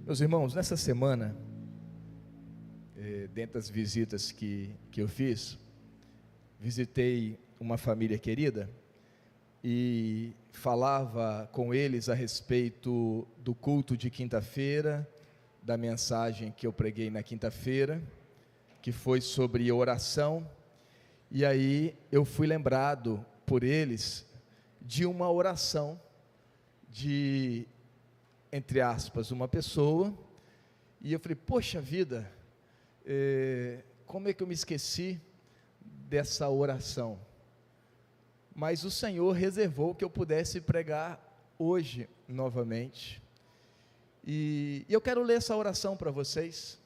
Meus irmãos, nessa semana, dentre as visitas que eu fiz, visitei uma família querida e falava com eles a respeito do culto de quinta-feira, da mensagem que eu preguei na quinta-feira, que foi sobre oração, e aí eu fui lembrado por eles de uma oração de, entre aspas, uma pessoa, e eu falei, poxa vida, como é que eu me esqueci dessa oração? Mas o Senhor reservou que eu pudesse pregar hoje novamente, e eu quero ler essa oração para vocês.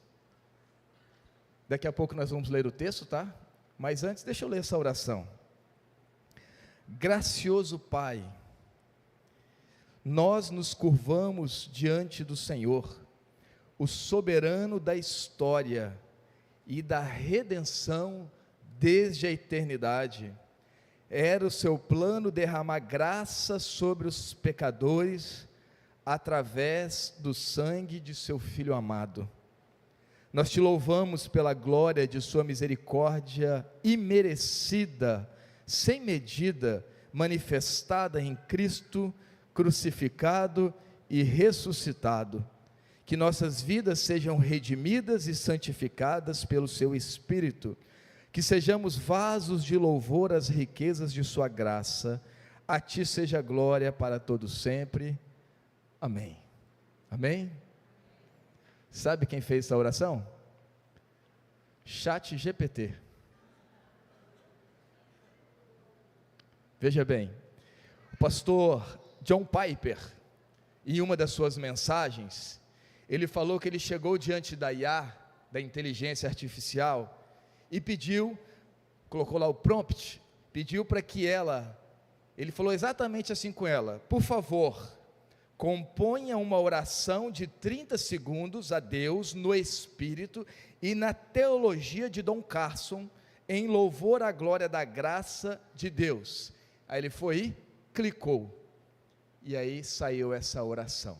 Daqui a pouco nós vamos ler o texto, tá? Mas antes, deixa eu ler essa oração. Gracioso Pai, nós nos curvamos diante do Senhor, o soberano da história e da redenção desde a eternidade. Era o seu plano derramar graça sobre os pecadores através do sangue de seu Filho amado. Nós te louvamos pela glória de sua misericórdia imerecida, sem medida, manifestada em Cristo, crucificado e ressuscitado. Que nossas vidas sejam redimidas e santificadas pelo seu Espírito, que sejamos vasos de louvor às riquezas de sua graça. A ti seja glória para todos sempre. Amém. Amém? Sabe quem fez essa oração? ChatGPT. Veja bem, o pastor John Piper, em uma das suas mensagens, ele falou que ele chegou diante da IA, da inteligência artificial, e pediu, colocou lá o prompt, pediu para que ele falou exatamente assim com ela: por favor, componha uma oração de 30 segundos a Deus no Espírito e na teologia de Don Carson, em louvor à glória da graça de Deus. Aí ele foi e clicou, e aí saiu essa oração.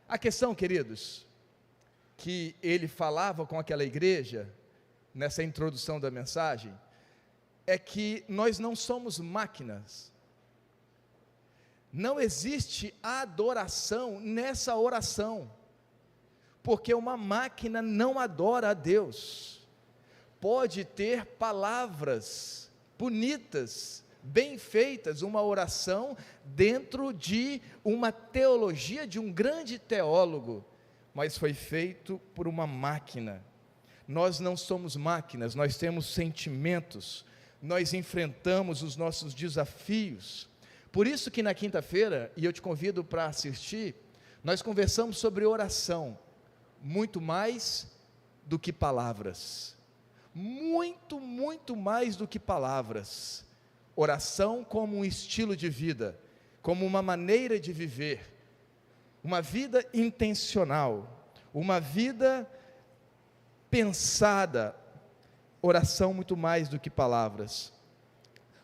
A questão, queridos, que ele falava com aquela igreja, nessa introdução da mensagem, é que nós não somos máquinas. Não existe adoração nessa oração, porque uma máquina não adora a Deus. Pode ter palavras bonitas, bem feitas, uma oração dentro de uma teologia de um grande teólogo, mas foi feito por uma máquina. Nós não somos máquinas, nós temos sentimentos, nós enfrentamos os nossos desafios. Por isso que na quinta-feira, e eu te convido para assistir, nós conversamos sobre oração, muito mais do que palavras, muito mais do que palavras. Oração como um estilo de vida, como uma maneira de viver, uma vida intencional, uma vida pensada. Oração muito mais do que palavras.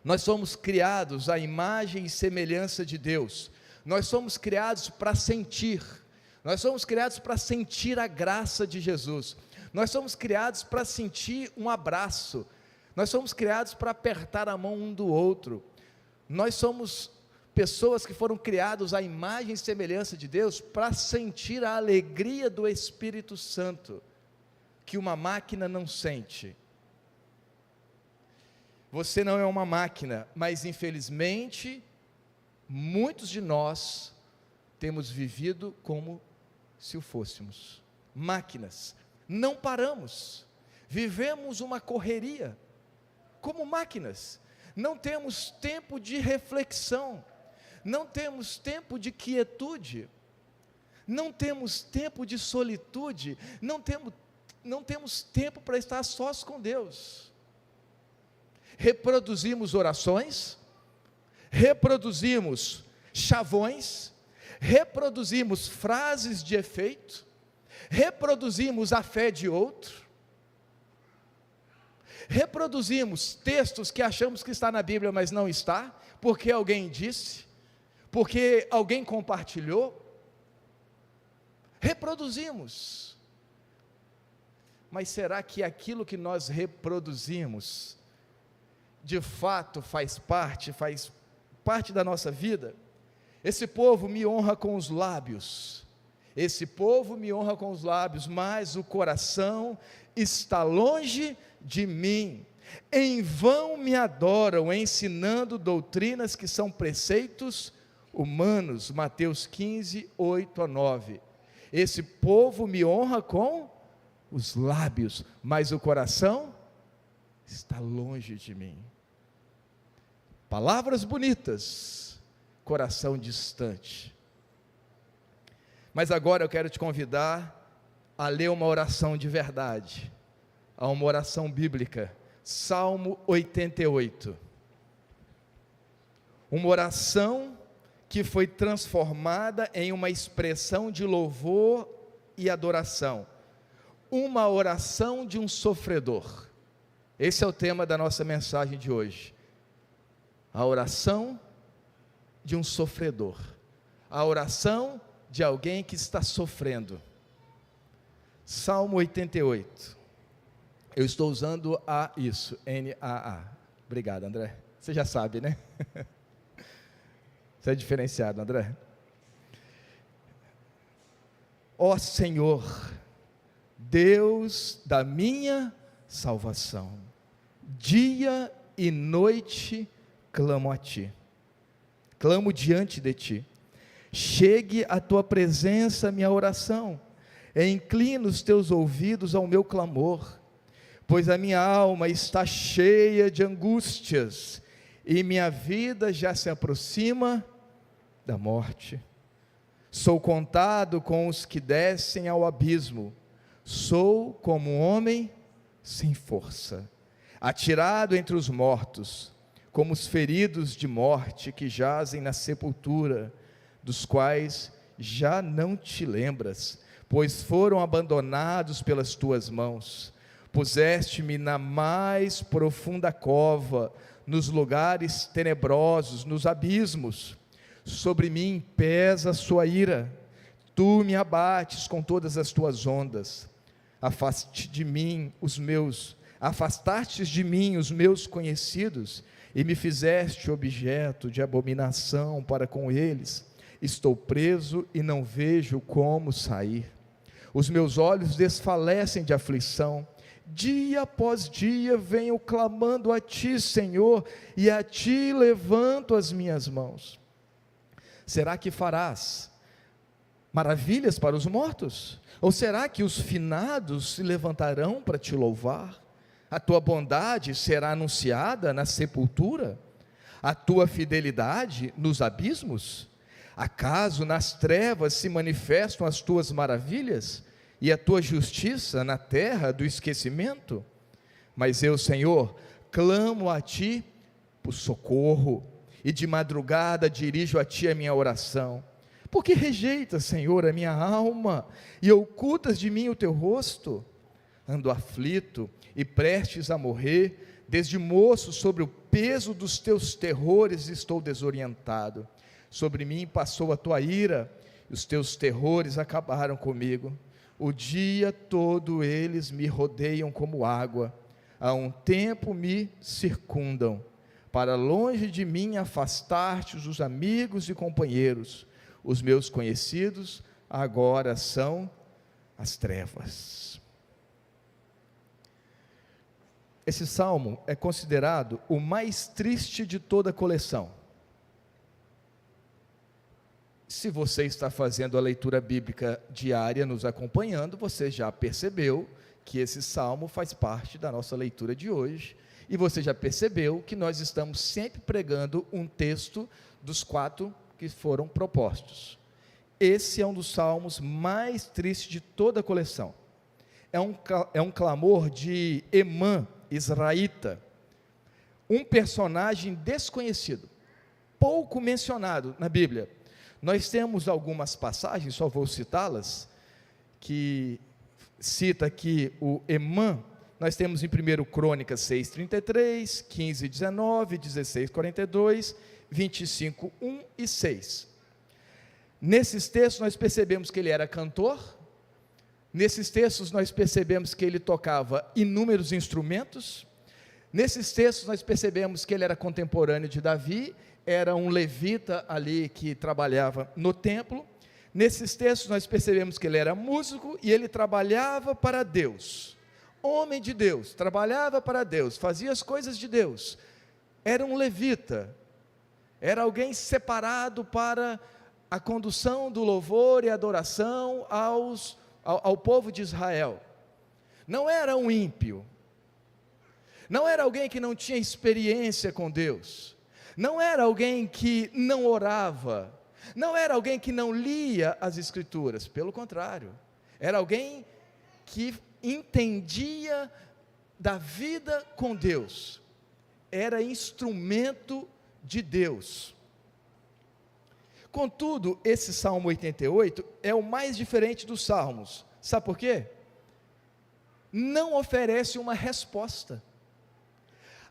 Nós somos criados à imagem e semelhança de Deus. Nós somos criados para sentir. Nós somos criados para sentir a graça de Jesus. Nós somos criados para sentir um abraço. Nós somos criados para apertar a mão um do outro. Nós somos pessoas que foram criados à imagem e semelhança de Deus para sentir a alegria do Espírito Santo, que uma máquina não sente. Você não é uma máquina, mas infelizmente, muitos de nós temos vivido como se o fôssemos máquinas. Não paramos, vivemos uma correria, como máquinas. Não temos tempo de reflexão, não temos tempo de quietude, não temos tempo de solitude, não temos tempo para estar sós com Deus. Reproduzimos orações, reproduzimos chavões, reproduzimos frases de efeito, reproduzimos a fé de outro, reproduzimos textos que achamos que está na Bíblia, mas não está, porque alguém disse, porque alguém compartilhou, reproduzimos. Mas será que aquilo que nós reproduzimos, de fato faz parte da nossa vida? Esse povo me honra com os lábios, mas o coração está longe de mim. Em vão me adoram, ensinando doutrinas que são preceitos humanos. Mateus 15, 8-9. Esse povo me honra com os lábios, mas o coração está longe de mim. Palavras bonitas, coração distante. Mas agora eu quero te convidar a ler uma oração de verdade, a uma oração bíblica, Salmo 88. Uma oração que foi transformada em uma expressão de louvor e adoração. Uma oração de um sofredor. Esse é o tema da nossa mensagem de hoje. A oração de um sofredor. A oração de alguém que está sofrendo. Salmo 88. Eu estou usando N-A-A. Obrigado, André. Você já sabe, né? Você é diferenciado, André. Ó Senhor, Deus da minha salvação, dia e noite clamo a Ti, clamo diante de Ti. Chegue à Tua presença a minha oração, e inclina os Teus ouvidos ao meu clamor, pois a minha alma está cheia de angústias, e minha vida já se aproxima da morte. Sou contado com os que descem ao abismo, sou como um homem sem força, atirado entre os mortos, como os feridos de morte que jazem na sepultura, dos quais já não te lembras, pois foram abandonados pelas tuas mãos. Puseste-me na mais profunda cova, nos lugares tenebrosos, nos abismos. Sobre mim pesa a sua ira, tu me abates com todas as tuas ondas. Afastaste de mim os meus conhecidos, e me fizeste objeto de abominação para com eles. Estou preso e não vejo como sair. Os meus olhos desfalecem de aflição. Dia após dia venho clamando a Ti, Senhor, e a Ti levanto as minhas mãos. Será que farás maravilhas para os mortos? Ou será que os finados se levantarão para Te louvar? A Tua bondade será anunciada na sepultura? A Tua fidelidade nos abismos? Acaso nas trevas se manifestam as Tuas maravilhas? E a Tua justiça na terra do esquecimento? Mas eu, Senhor, clamo a Ti por socorro, e de madrugada dirijo a Ti a minha oração. Porque rejeitas, Senhor, a minha alma, e ocultas de mim o Teu rosto? Ando aflito e prestes a morrer, desde moço sobre o peso dos Teus terrores estou desorientado. Sobre mim passou a Tua ira, e os Teus terrores acabaram comigo. O dia todo eles me rodeiam como água, há um tempo me circundam. Para longe de mim afastaste os amigos e companheiros. Os meus conhecidos agora são as trevas. Esse salmo é considerado o mais triste de toda a coleção. Se você está fazendo a leitura bíblica diária, nos acompanhando, você já percebeu que esse salmo faz parte da nossa leitura de hoje, e você já percebeu que nós estamos sempre pregando um texto dos 4 que foram propostos. Esse é um dos salmos mais tristes de toda a coleção. É um clamor de Emã, israelita, um personagem desconhecido, pouco mencionado na Bíblia. Nós temos algumas passagens, só vou citá-las, que cita aqui o Emã, nós temos em 1 Crônicas 6:33, 15:19, 16:42, 25:1 e 6. Nesses textos nós percebemos que ele era cantor, nesses textos nós percebemos que ele tocava inúmeros instrumentos, nesses textos nós percebemos que ele era contemporâneo de Davi, era um levita ali que trabalhava no templo. Nesses textos nós percebemos que ele era músico e ele trabalhava para Deus, homem de Deus, trabalhava para Deus, fazia as coisas de Deus, era um levita, era alguém separado para a condução do louvor e adoração ao povo de Israel. Não era um ímpio, não era alguém que não tinha experiência com Deus, não era alguém que não orava, não era alguém que não lia as Escrituras, pelo contrário, era alguém que entendia da vida com Deus, era instrumento de Deus. Contudo, esse Salmo 88 é o mais diferente dos salmos, sabe por quê? Não oferece uma resposta.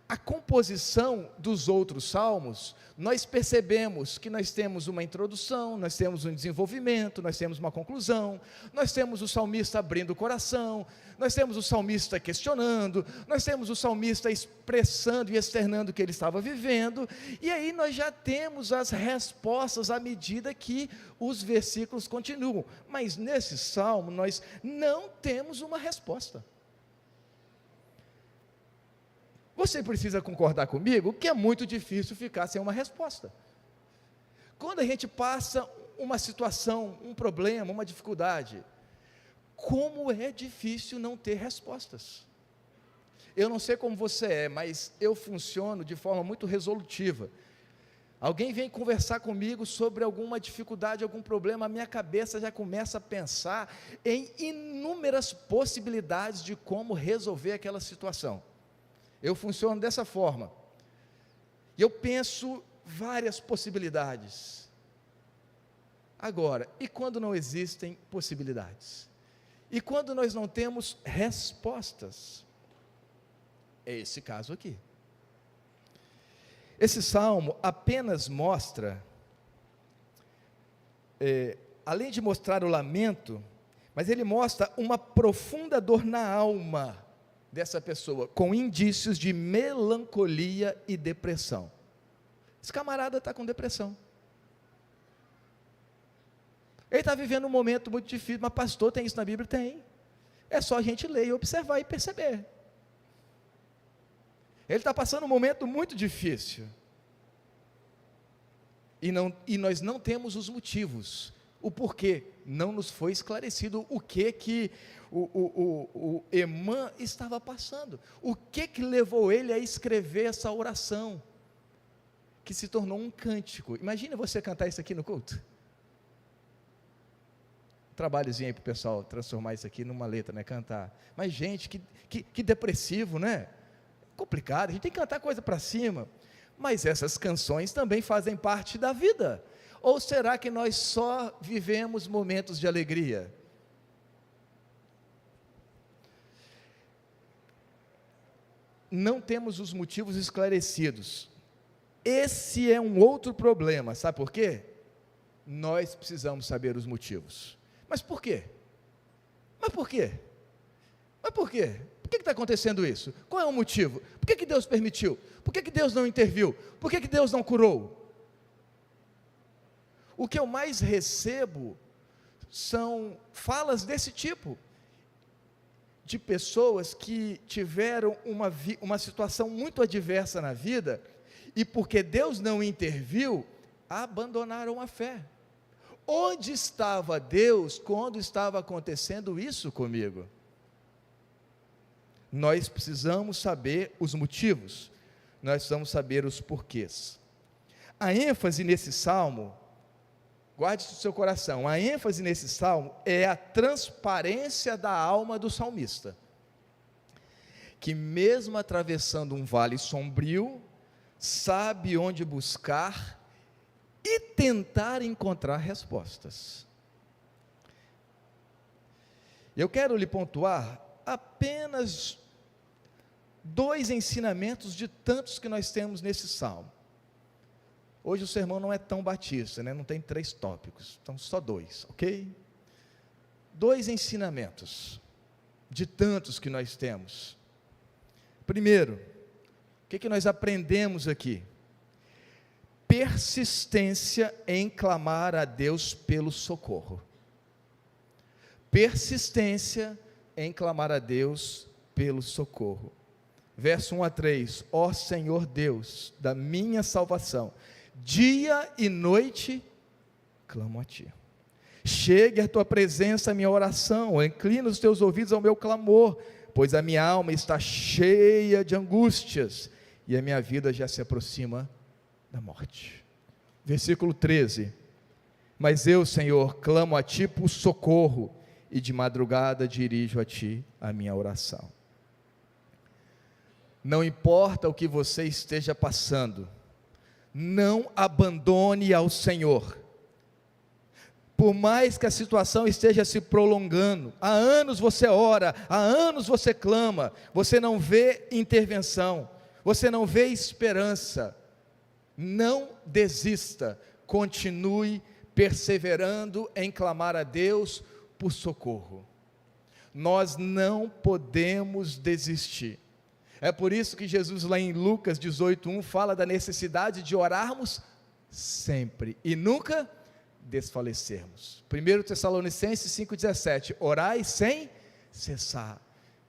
A composição dos outros salmos, nós percebemos que nós temos uma introdução, nós temos um desenvolvimento, nós temos uma conclusão, nós temos o salmista abrindo o coração, nós temos o salmista questionando, nós temos o salmista expressando e externando o que ele estava vivendo, e aí nós já temos as respostas à medida que os versículos continuam, mas nesse salmo nós não temos uma resposta. Você precisa concordar comigo que é muito difícil ficar sem uma resposta. Quando a gente passa uma situação, um problema, uma dificuldade, como é difícil não ter respostas. Eu não sei como você é, mas eu funciono de forma muito resolutiva. Alguém vem conversar comigo sobre alguma dificuldade, algum problema, a minha cabeça já começa a pensar em inúmeras possibilidades de como resolver aquela situação. Eu funciono dessa forma, e eu penso várias possibilidades. Agora, e quando não existem possibilidades? E quando nós não temos respostas? É esse caso aqui. Esse salmo apenas mostra, além de mostrar o lamento, mas ele mostra uma profunda dor na alma dessa pessoa, com indícios de melancolia e depressão. Esse camarada está com depressão, ele está vivendo um momento muito difícil. Mas pastor, tem isso na Bíblia? Tem, é só a gente ler e observar e perceber. Ele está passando um momento muito difícil, e nós não temos os motivos, o porquê, não nos foi esclarecido o que o Emã estava passando, o que levou ele a escrever essa oração, que se tornou um cântico. Imagina você cantar isso aqui no culto, trabalhozinho aí para o pessoal transformar isso aqui numa letra, né, cantar, mas gente, que depressivo, né, complicado, a gente tem que cantar coisa para cima, mas essas canções também fazem parte da vida. Ou será que nós só vivemos momentos de alegria? Não temos os motivos esclarecidos. Esse é um outro problema, sabe por quê? Nós precisamos saber os motivos. Mas por quê? Mas por quê? Mas por quê? Por que está acontecendo isso? Qual é o motivo? Por que Deus permitiu? Por que Deus não interviu? Por que Deus não curou? O que eu mais recebo são falas desse tipo, de pessoas que tiveram uma situação muito adversa na vida, e porque Deus não interviu, abandonaram a fé. Onde estava Deus quando estava acontecendo isso comigo? Nós precisamos saber os motivos, nós precisamos saber os porquês. A ênfase nesse salmo, guarde isso no seu coração, a ênfase nesse salmo é a transparência da alma do salmista, que mesmo atravessando um vale sombrio, sabe onde buscar e tentar encontrar respostas. Eu quero lhe pontuar apenas 2 ensinamentos de tantos que nós temos nesse salmo. Hoje o sermão não é tão batista, né? Não tem 3 tópicos, então só 2, ok? 2 ensinamentos de tantos que nós temos. Primeiro, o que nós aprendemos aqui? Persistência em clamar a Deus pelo socorro. Persistência em clamar a Deus pelo socorro. Verso 1 a 3, ó Senhor Deus da minha salvação, dia e noite clamo a Ti. Chegue a Tua presença a minha oração, inclina os Teus ouvidos ao meu clamor, pois a minha alma está cheia de angústias, e a minha vida já se aproxima da morte. Versículo 13, mas eu, Senhor, clamo a Ti por socorro, e de madrugada dirijo a Ti a minha oração. Não importa o que você esteja passando, não abandone ao Senhor. Por mais que a situação esteja se prolongando, há anos você ora, há anos você clama, você não vê intervenção, você não vê esperança, não desista, continue perseverando em clamar a Deus por socorro. Nós não podemos desistir. É por isso que Jesus lá em Lucas 18:1 fala da necessidade de orarmos sempre e nunca desfalecermos. 1 Tessalonicenses 5,17, orai sem cessar.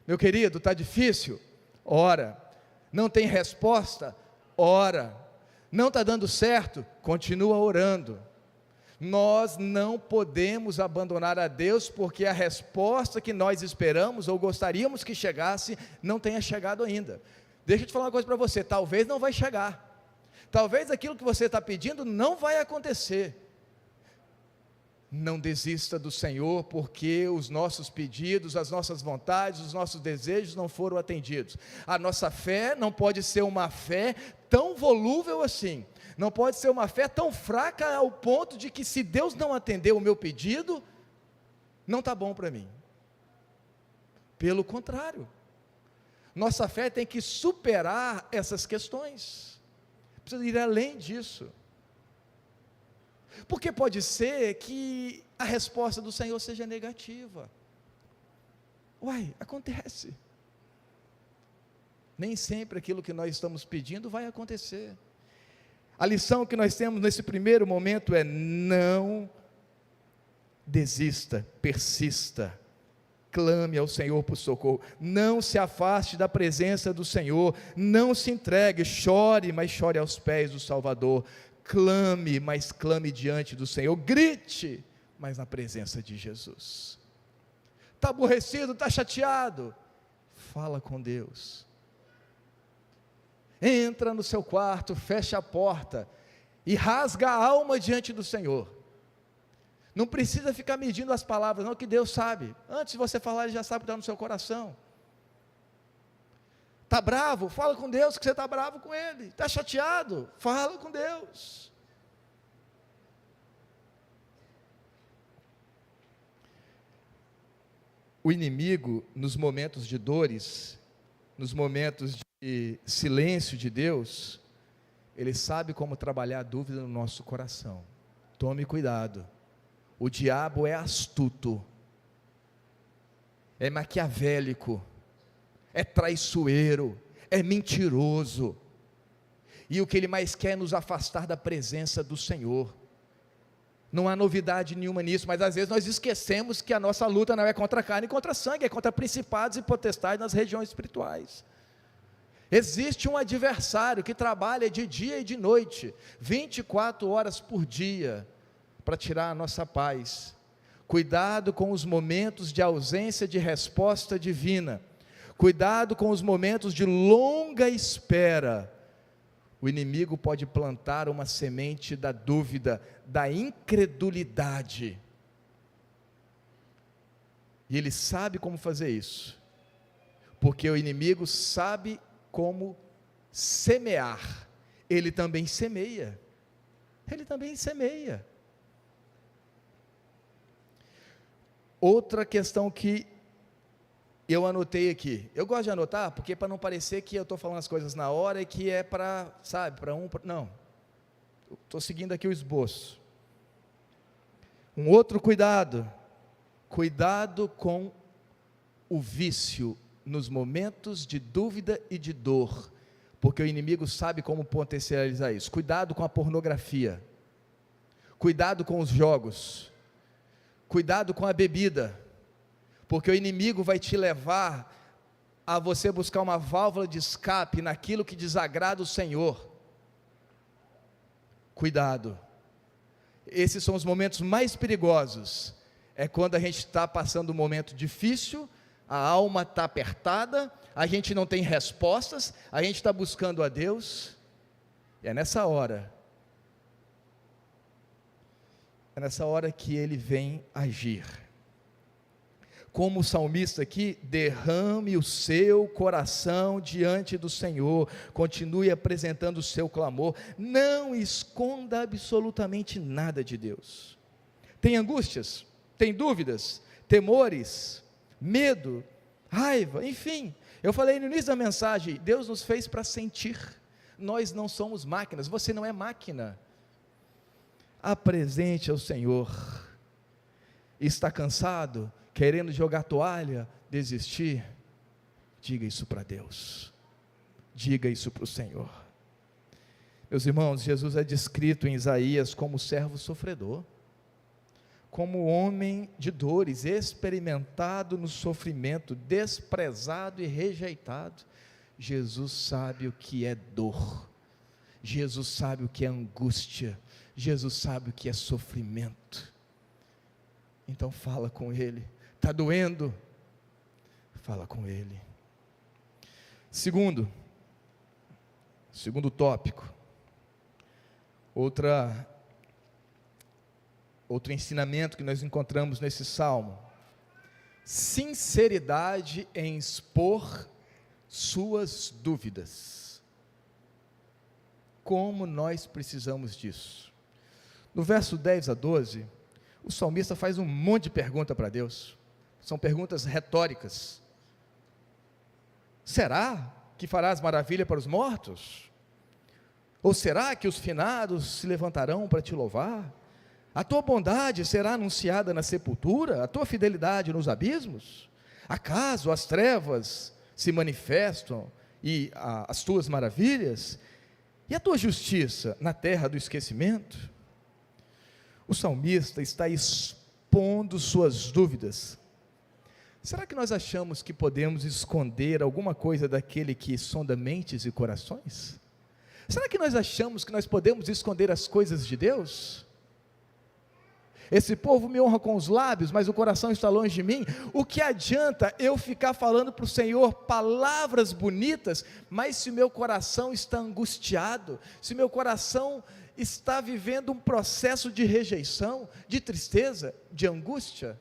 Meu querido, está difícil? Ora. Não tem resposta? Ora. Não está dando certo? Continua orando. Nós não podemos abandonar a Deus, porque a resposta que nós esperamos, ou gostaríamos que chegasse, não tenha chegado ainda. Deixa eu te falar uma coisa para você, talvez não vai chegar, talvez aquilo que você está pedindo não vai acontecer. Não desista do Senhor, porque os nossos pedidos, as nossas vontades, os nossos desejos não foram atendidos. A nossa fé não pode ser uma fé tão volúvel assim, não pode ser uma fé tão fraca ao ponto de que, se Deus não atender o meu pedido, não está bom para mim. Pelo contrário, nossa fé tem que superar essas questões, precisa ir além disso. Porque pode ser que a resposta do Senhor seja negativa. Uai, acontece. Nem sempre aquilo que nós estamos pedindo vai acontecer. A lição que nós temos nesse primeiro momento é: não desista, persista, clame ao Senhor por socorro, não se afaste da presença do Senhor, não se entregue, chore, mas chore aos pés do Salvador. Clame, mas clame diante do Senhor, grite, mas na presença de Jesus. Está aborrecido, está chateado? Fala com Deus. Entra no seu quarto, fecha a porta e rasga a alma diante do Senhor. Não precisa ficar medindo as palavras, não, que Deus sabe. Antes de você falar, Ele já sabe o que está no seu coração. Está bravo? Fala com Deus que você está bravo com Ele. Está chateado? Fala com Deus. O inimigo, nos momentos de dores, nos momentos de silêncio de Deus, ele sabe como trabalhar a dúvida no nosso coração. Tome cuidado. O diabo é astuto, é maquiavélico, é traiçoeiro, é mentiroso, e o que ele mais quer é nos afastar da presença do Senhor. Não há novidade nenhuma nisso, mas às vezes nós esquecemos que a nossa luta não é contra a carne e contra sangue, é contra principados e potestades nas regiões espirituais. Existe um adversário que trabalha de dia e de noite, 24 horas por dia, para tirar a nossa paz. Cuidado com os momentos de ausência de resposta divina, cuidado com os momentos de longa espera. O inimigo pode plantar uma semente da dúvida, da incredulidade, e ele sabe como fazer isso, porque o inimigo sabe como semear. Ele também semeia, Outra questão que eu anotei aqui. Eu gosto de anotar, porque para não parecer que eu estou falando as coisas na hora e que é para, sabe, não. Estou seguindo aqui o esboço. Um outro cuidado com o vício nos momentos de dúvida e de dor, porque o inimigo sabe como potencializar isso. Cuidado com a pornografia, cuidado com os jogos, cuidado com a bebida, porque o inimigo vai te levar a você buscar uma válvula de escape naquilo que desagrada o Senhor. Cuidado, esses são os momentos mais perigosos, é quando a gente está passando um momento difícil, a alma está apertada, a gente não tem respostas, a gente está buscando a Deus, e é nessa hora que Ele vem agir. Como o salmista aqui, derrame o seu coração diante do Senhor, continue apresentando o seu clamor, não esconda absolutamente nada de Deus. Tem angústias, tem dúvidas, temores, medo, raiva, enfim, eu falei no início da mensagem, Deus nos fez para sentir, nós não somos máquinas, você não é máquina. Apresente ao Senhor. Está cansado, querendo jogar toalha, desistir? Diga isso para Deus, diga isso para o Senhor. Meus irmãos, Jesus é descrito em Isaías como servo sofredor, como homem de dores, experimentado no sofrimento, desprezado e rejeitado. Jesus sabe o que é dor, Jesus sabe o que é angústia, Jesus sabe o que é sofrimento. Então fala com Ele. Está doendo? Fala com Ele. Segundo tópico, outro ensinamento que nós encontramos nesse salmo: sinceridade em expor suas dúvidas. Como nós precisamos disso. No verso 10 a 12, o salmista faz um monte de pergunta para Deus, são perguntas retóricas. Será que farás maravilha para os mortos? Ou será que os finados se levantarão para te louvar? A tua bondade será anunciada na sepultura, a tua fidelidade nos abismos? Acaso as trevas se manifestam e as tuas maravilhas? E a tua justiça na terra do esquecimento? O salmista está expondo suas dúvidas. Será que nós achamos que podemos esconder alguma coisa daquele que sonda mentes e corações? Será que nós achamos que nós podemos esconder as coisas de Deus? Esse povo me honra com os lábios, mas o coração está longe de mim. O que adianta eu ficar falando para o Senhor palavras bonitas, mas se o meu coração está angustiado, se o meu coração está vivendo um processo de rejeição, de tristeza, de angústia?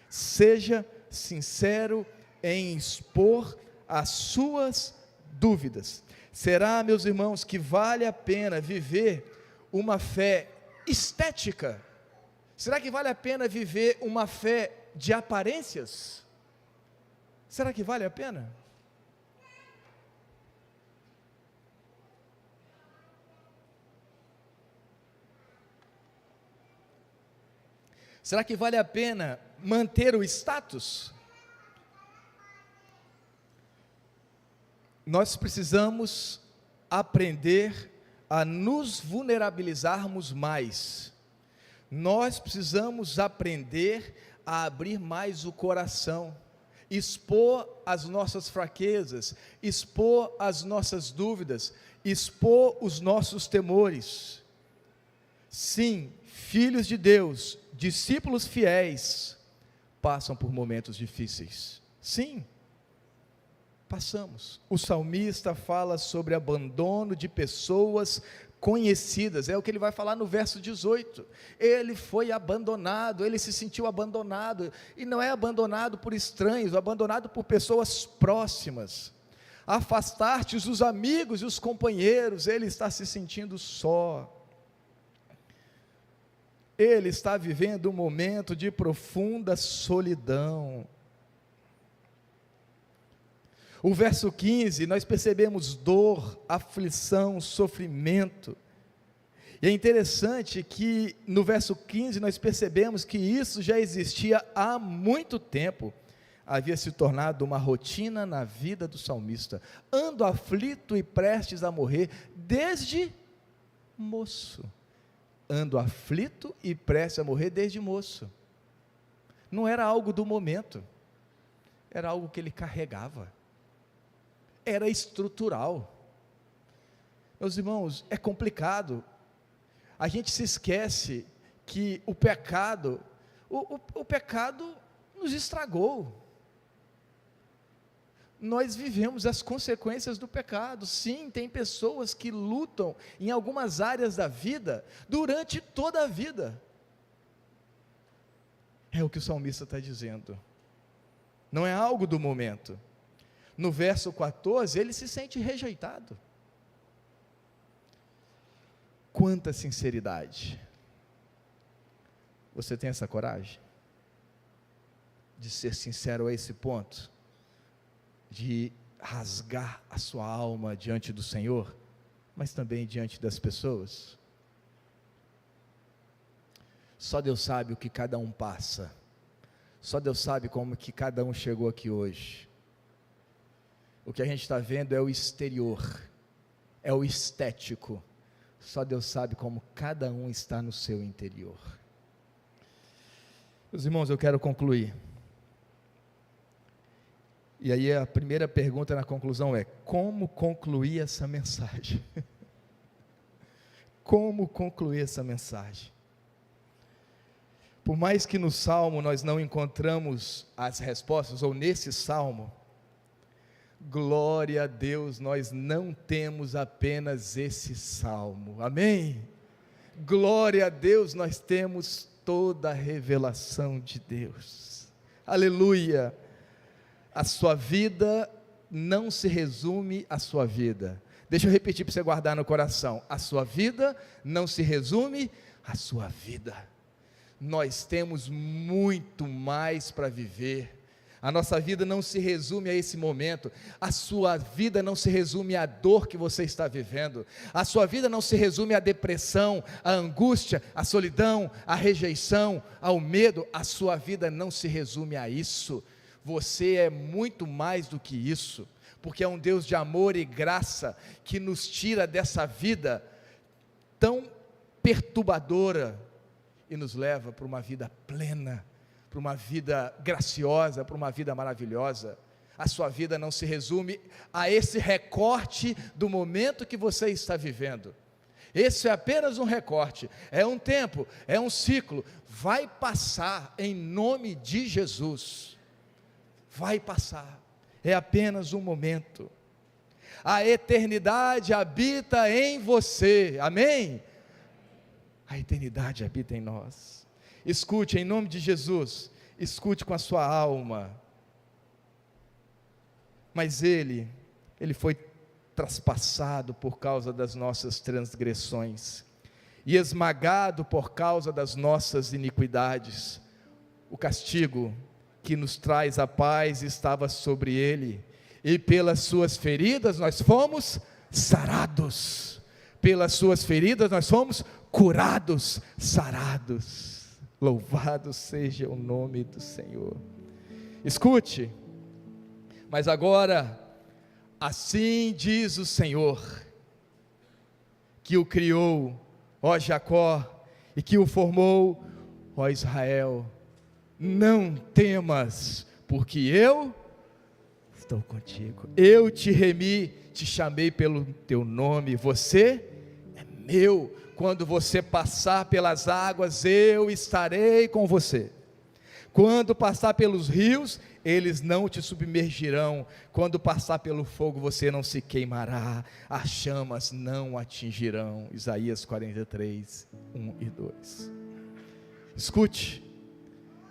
Seja sincero em expor as suas dúvidas. Será, meus irmãos, que vale a pena viver uma fé estética? Será que vale a pena viver uma fé de aparências? Será que vale a pena? Será que vale a pena manter o status? Nós precisamos aprender a nos vulnerabilizarmos mais. Nós precisamos aprender a abrir mais o coração, expor as nossas fraquezas, expor as nossas dúvidas, expor os nossos temores. Sim, filhos de Deus, discípulos fiéis, passam por momentos difíceis. Sim, passamos. O salmista fala sobre abandono de pessoas conhecidas, é o que ele vai falar no verso 18, ele foi abandonado, ele se sentiu abandonado, e não é abandonado por estranhos, abandonado por pessoas próximas. Afastar-te os amigos e os companheiros, ele está se sentindo só, ele está vivendo um momento de profunda solidão. O verso 15, nós percebemos dor, aflição, sofrimento. E é interessante que no verso 15 nós percebemos que isso já existia há muito tempo. Havia se tornado uma rotina na vida do salmista. Ando aflito e prestes a morrer desde moço. Ando aflito e prestes a morrer desde moço. Não era algo do momento, era algo que ele carregava. Era estrutural. Meus irmãos, é complicado. A gente se esquece que o pecado nos estragou. Nós vivemos as consequências do pecado. Sim, tem pessoas que lutam em algumas áreas da vida durante toda a vida. É o que o salmista está dizendo. Não é algo do momento. No verso 14, ele se sente rejeitado. Quanta sinceridade. Você tem essa coragem? De ser sincero a esse ponto? De rasgar a sua alma diante do Senhor, mas também diante das pessoas? Só Deus sabe o que cada um passa. Só Deus sabe como que cada um chegou aqui hoje. O que a gente está vendo é o exterior, é o estético. Só Deus sabe como cada um está no seu interior. Meus irmãos, eu quero concluir. E aí a primeira pergunta na conclusão é: como concluir essa mensagem? Como concluir essa mensagem? Por mais que no Salmo nós não encontramos as respostas, ou nesse Salmo, glória a Deus, nós não temos apenas esse Salmo, amém? Glória a Deus, nós temos toda a revelação de Deus, aleluia. A sua vida não se resume à sua vida. Deixa eu repetir para você guardar no coração: a sua vida não se resume à sua vida. Nós temos muito mais para viver. A nossa vida não se resume a esse momento. A sua vida não se resume à dor que você está vivendo. A sua vida não se resume à depressão, à angústia, à solidão, à rejeição, ao medo. A sua vida não se resume a isso. Você é muito mais do que isso, porque é um Deus de amor e graça que nos tira dessa vida tão perturbadora e nos leva para uma vida plena, para uma vida graciosa, para uma vida maravilhosa. A sua vida não se resume a esse recorte do momento que você está vivendo. Esse é apenas um recorte, é um tempo, é um ciclo, vai passar em nome de Jesus. Vai passar, é apenas um momento. A eternidade habita em você, amém? A eternidade habita em nós. Escute em nome de Jesus, escute com a sua alma. Mas ele foi traspassado por causa das nossas transgressões, e esmagado por causa das nossas iniquidades. O castigo que nos traz a paz estava sobre ele, e pelas suas feridas nós fomos sarados. Pelas suas feridas nós fomos curados, sarados. Louvado seja o nome do Senhor. Escute, mas agora, assim diz o Senhor, que o criou, ó Jacó, e que o formou, ó Israel: não temas, porque eu estou contigo. Eu te remi, te chamei pelo teu nome, você é meu. Quando você passar pelas águas, eu estarei com você. Quando passar pelos rios, eles não te submergirão. Quando passar pelo fogo, você não se queimará. As chamas não atingirão. Isaías 43, 1 e 2. Escute,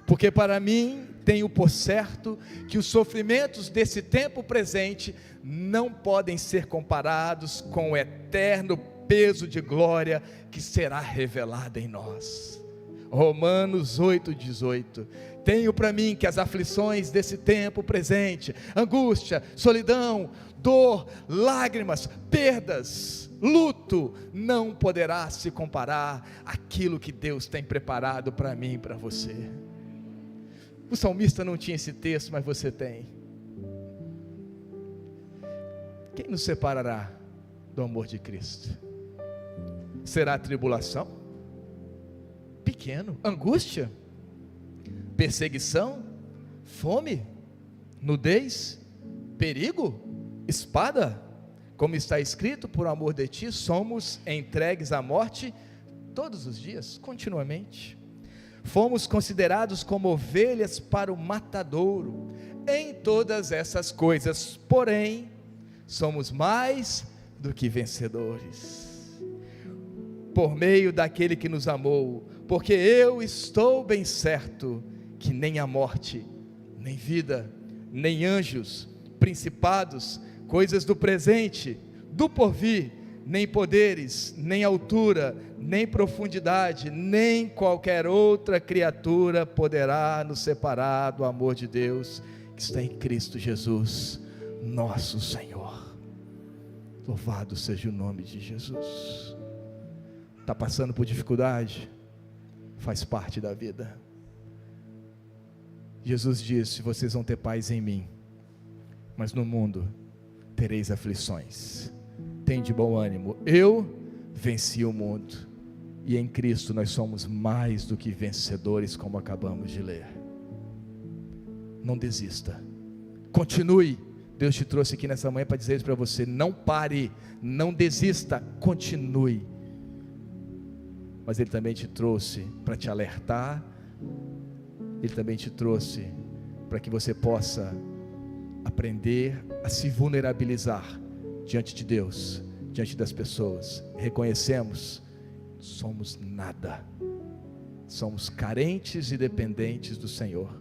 porque para mim tenho por certo que os sofrimentos desse tempo presente não podem ser comparados com o eterno peso de glória que será revelado em nós. Romanos 8,18. Tenho para mim que as aflições desse tempo presente, angústia, solidão, dor, lágrimas, perdas, luto, não poderá se comparar àquilo que Deus tem preparado para mim e para você. O salmista não tinha esse texto, mas você tem. Quem nos separará do amor de Cristo? Será tribulação? Pequeno. Angústia? Perseguição? Fome? Nudez? Perigo? Espada? Como está escrito, por amor de ti somos entregues à morte todos os dias, continuamente. Fomos considerados como ovelhas para o matadouro. Em todas essas coisas, porém, somos mais do que vencedores, por meio daquele que nos amou, porque eu estou bem certo que nem a morte, nem vida, nem anjos, principados, coisas do presente, do porvir, nem poderes, nem altura, nem profundidade, nem qualquer outra criatura poderá nos separar do amor de Deus, que está em Cristo Jesus, nosso Senhor. Louvado seja o nome de Jesus. Está passando por dificuldade? Faz parte da vida. Jesus disse: vocês vão ter paz em mim, mas no mundo tereis aflições. Tem de bom ânimo, eu venci o mundo, e em Cristo nós somos mais do que vencedores, como acabamos de ler. Não desista, continue. Deus te trouxe aqui nessa manhã para dizer isso para você. Não pare, não desista, continue. Mas Ele também te trouxe para te alertar, Ele também te trouxe para que você possa aprender a se vulnerabilizar diante de Deus, diante das pessoas. Reconhecemos, somos nada, somos carentes e dependentes do Senhor.